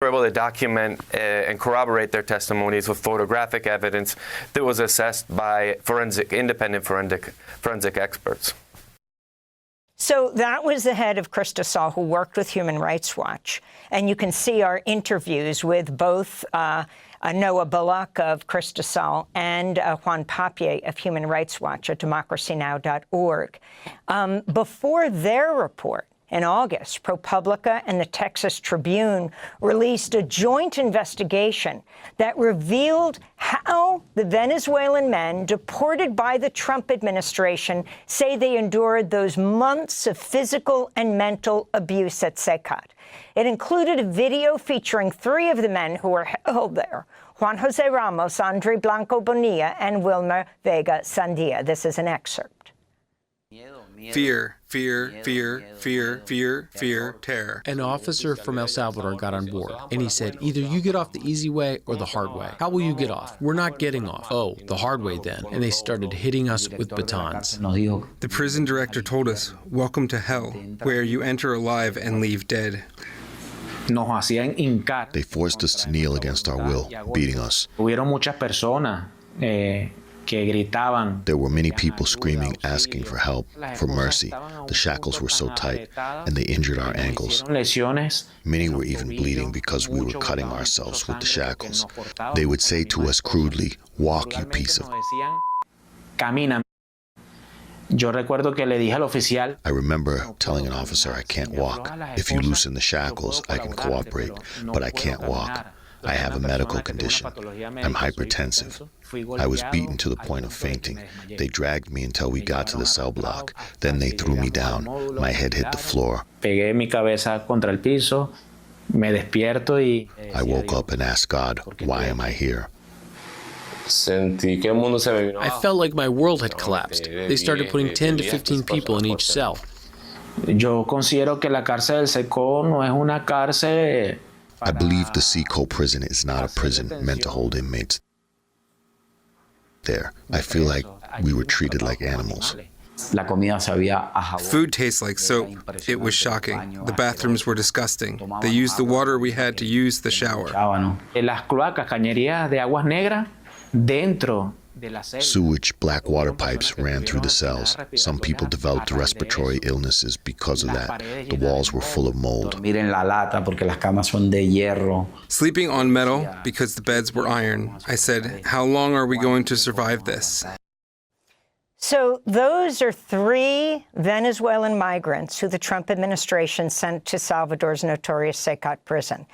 We're able to document and corroborate their testimonies with photographic evidence that was assessed by independent forensic experts. So that was the head of Cristasol, who worked with Human Rights Watch. And you can see our interviews with both Noah Bullock of Cristasol and Juan Papier of Human Rights Watch at democracynow.org. Before their report, in August, ProPublica and the Texas Tribune released a joint investigation that revealed how the Venezuelan men deported by the Trump administration say they endured those months of physical and mental abuse at CECAT. It included a video featuring 3 of the men who were held there: Juan Jose Ramos, Andre Blanco Bonilla, and Wilmer Vega Sandia. This is an excerpt. Fear, fear, fear, fear, fear, fear, terror. An officer from El Salvador got on board, and he said, either you get off the easy way or the hard way. How will you get off? We're not getting off. Oh, the hard way then. And they started hitting us with batons. The prison director told us, welcome to hell, where you enter alive and leave dead. They forced us to kneel against our will, beating us. There were many people screaming, asking for help, for mercy. The shackles were so tight, and they injured our ankles. Many were even bleeding because we were cutting ourselves with the shackles. They would say to us crudely, walk, you piece of... I remember telling an officer, I can't walk. If you loosen the shackles, I can cooperate, but I can't walk. I have a medical condition. I'm hypertensive. I was beaten to the point of fainting. They dragged me until we got to the cell block. Then they threw me down. My head hit the floor. I woke up and asked God, why am I here? I felt like my world had collapsed. They started putting 10 to 15 people in each cell. I believe the Seco prison is not a prison meant to hold inmates there. I feel like we were treated like animals. Food tastes like soap. It was shocking. The bathrooms were disgusting. They used the water we had to use the shower. Sewage, black water pipes ran through the cells. Some people developed respiratory illnesses because of that. The walls were full of mold. Sleeping on metal because the beds were iron. I said, how long are we going to survive this? So those are 3 Venezuelan migrants who the Trump administration sent to Salvador's notorious CECAT prison.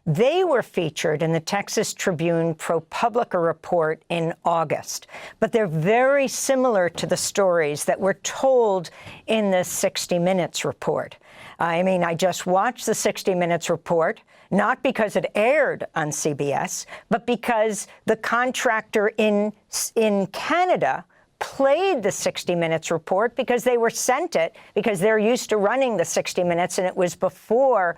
They were featured in the Texas Tribune ProPublica report in August, but they're very similar to the stories that were told in the 60 Minutes report. I mean, I just watched the 60 Minutes report, not because it aired on CBS, but because the contractor in Canada played the 60 Minutes report because they were sent it, because they're used to running the 60 Minutes, and it was before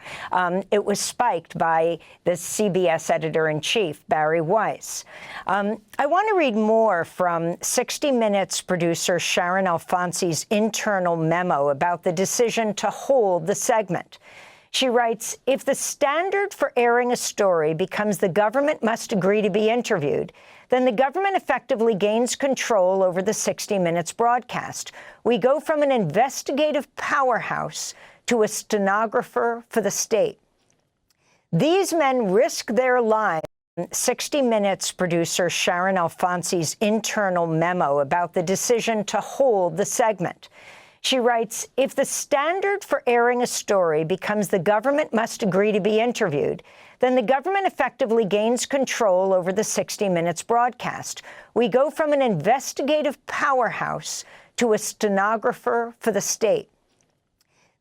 it was spiked by the CBS editor-in-chief, Barry Weiss. I want to read more from 60 Minutes producer Sharon Alfonsi's internal memo about the decision to hold the segment. She writes, if the standard for airing a story becomes the government must agree to be interviewed, then the government effectively gains control over the 60 Minutes broadcast. We go from an investigative powerhouse to a stenographer for the state. These men risk their lives. 60 Minutes producer Sharon Alfonsi's internal memo about the decision to hold the segment. She writes, if the standard for airing a story becomes the government must agree to be interviewed, then the government effectively gains control over the 60 Minutes broadcast. We go from an investigative powerhouse to a stenographer for the state.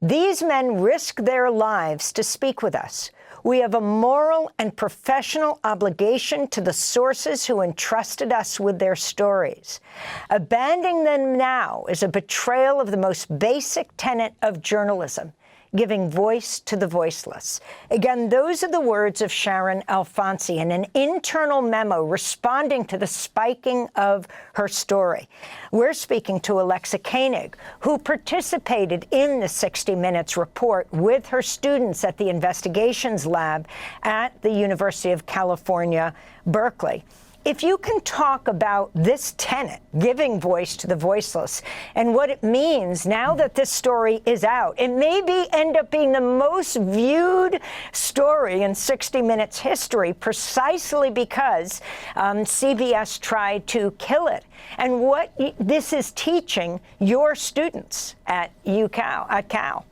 These men risk their lives to speak with us. We have a moral and professional obligation to the sources who entrusted us with their stories. Abandoning them now is a betrayal of the most basic tenet of journalism, giving voice to the voiceless. Again, those are the words of Sharon Alfonsi in an internal memo responding to the spiking of her story. We're speaking to Alexa Koenig, who participated in the 60 Minutes report with her students at the Investigations Lab at the University of California, Berkeley. If you can talk about this tenet, giving voice to the voiceless, and what it means now that this story is out, it may end up being the most viewed story in 60 Minutes history precisely because CBS tried to kill it. And what this is teaching your students at Cal.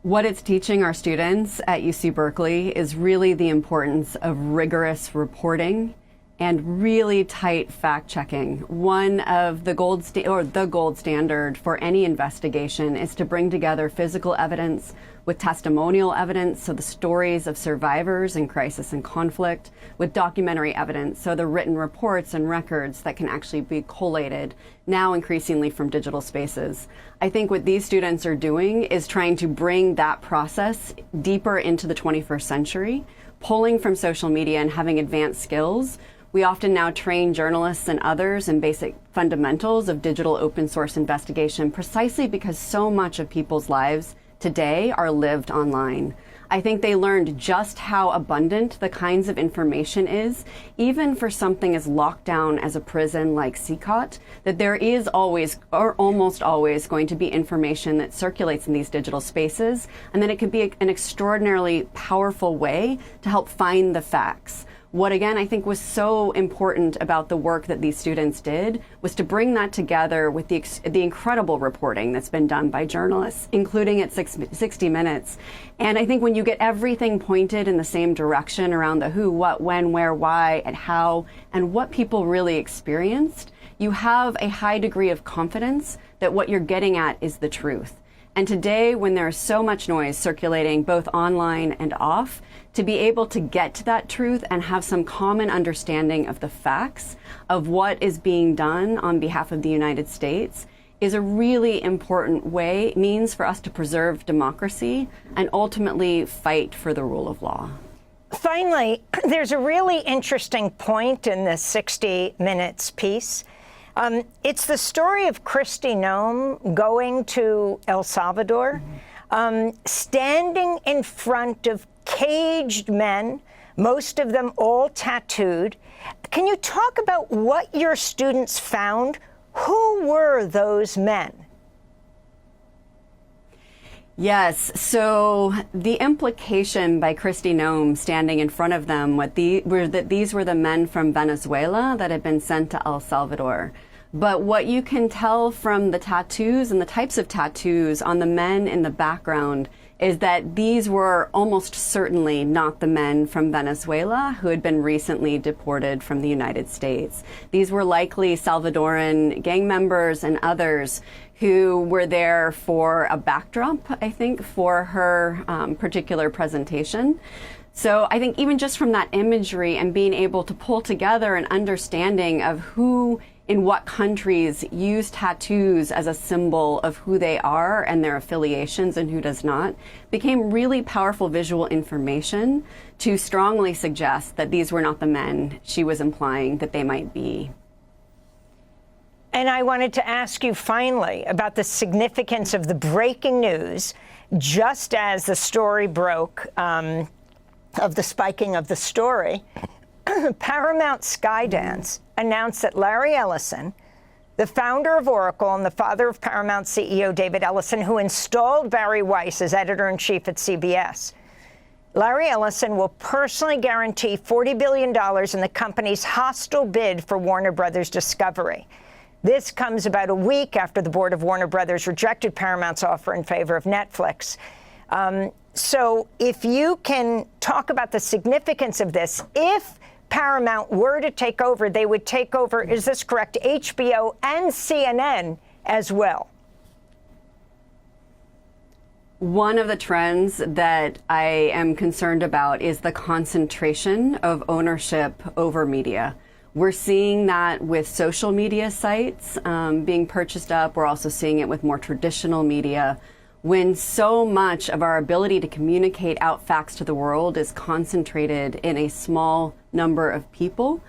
What it's teaching our students at UC Berkeley is really the importance of rigorous reporting and really tight fact-checking. One of the gold standard for any investigation is to bring together physical evidence with testimonial evidence, so the stories of survivors in crisis and conflict, with documentary evidence, so the written reports and records that can actually be collated, now increasingly from digital spaces. I think what these students are doing is trying to bring that process deeper into the 21st century, pulling from social media and having advanced skills. We often now train journalists and others in basic fundamentals of digital open source investigation precisely because so much of people's lives today are lived online. I think they learned just how abundant the kinds of information is, even for something as locked down as a prison like CCOT, that there is always, or almost always, going to be information that circulates in these digital spaces, and that it could be an extraordinarily powerful way to help find the facts. What, again, I think was so important about the work that these students did was to bring that together with the incredible reporting that's been done by journalists, including at 60 Minutes. And I think when you get everything pointed in the same direction around the who, what, when, where, why, and how, and what people really experienced, you have a high degree of confidence that what you're getting at is the truth. And today, when there is so much noise circulating both online and off, to be able to get to that truth and have some common understanding of the facts of what is being done on behalf of the United States is a really important means for us to preserve democracy and ultimately fight for the rule of law. Finally, there's a really interesting point in this 60 Minutes piece. It's the story of Kristi Noem going to El Salvador, standing in front of caged men, most of them all tattooed. Can you talk about what your students found? Who were those men? Yes. So the implication by Kristi Noem standing in front of them were that these were the men from Venezuela that had been sent to El Salvador. But what you can tell from the tattoos and the types of tattoos on the men in the background is that these were almost certainly not the men from Venezuela who had been recently deported from the United States. These were likely Salvadoran gang members and others who were there for a backdrop, I think, for her particular presentation. So I think even just from that imagery and being able to pull together an understanding of who in what countries use tattoos as a symbol of who they are and their affiliations and who does not, became really powerful visual information to strongly suggest that these were not the men she was implying that they might be. And I wanted to ask you finally about the significance of the breaking news, just as the story broke, of the spiking of the story. Paramount Skydance announced that Larry Ellison, the founder of Oracle and the father of Paramount CEO David Ellison, who installed Barry Weiss as editor-in-chief at CBS, Larry Ellison will personally guarantee $40 billion in the company's hostile bid for Warner Brothers Discovery. This comes about a week after the board of Warner Brothers rejected Paramount's offer in favor of Netflix. So if you can talk about the significance of this, if Paramount were to take over, they would take over, is this correct, HBO and CNN as well? One of the trends that I am concerned about is the concentration of ownership over media. We're seeing that with social media sites being purchased up. We're also seeing it with more traditional media, when so much of our ability to communicate out facts to the world is concentrated in a small number of people.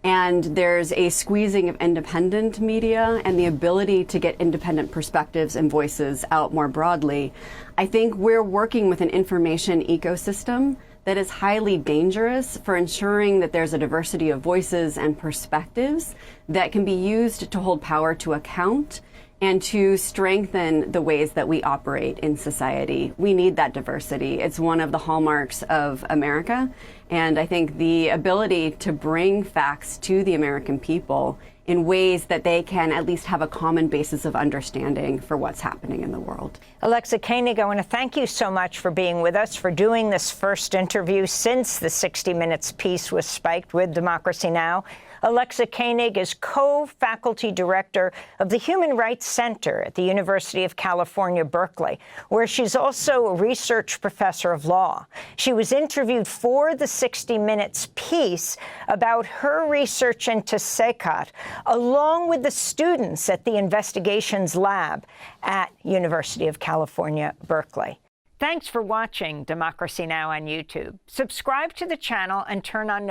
And there's a squeezing of independent media and the ability to get independent perspectives and voices out more broadly. I think we're working with an information ecosystem that is highly dangerous for ensuring that there's a diversity of voices and perspectives that can be used to hold power to account and to strengthen the ways that we operate in society. We need that diversity. It's one of the hallmarks of America. And I think the ability to bring facts to the American people in ways that they can at least have a common basis of understanding for what's happening in the world. Alexa Koenig, I want to thank you so much for being with us, for doing this first interview since the 60 Minutes piece was spiked with Democracy Now! Alexa Koenig is co-faculty director of the Human Rights Center at the University of California, Berkeley, where she's also a research professor of law. She was interviewed for the 60 Minutes piece about her research into CECAT, along with the students at the Investigations Lab at University of California, Berkeley. Thanks for watching Democracy Now! On YouTube. Subscribe to the channel and turn on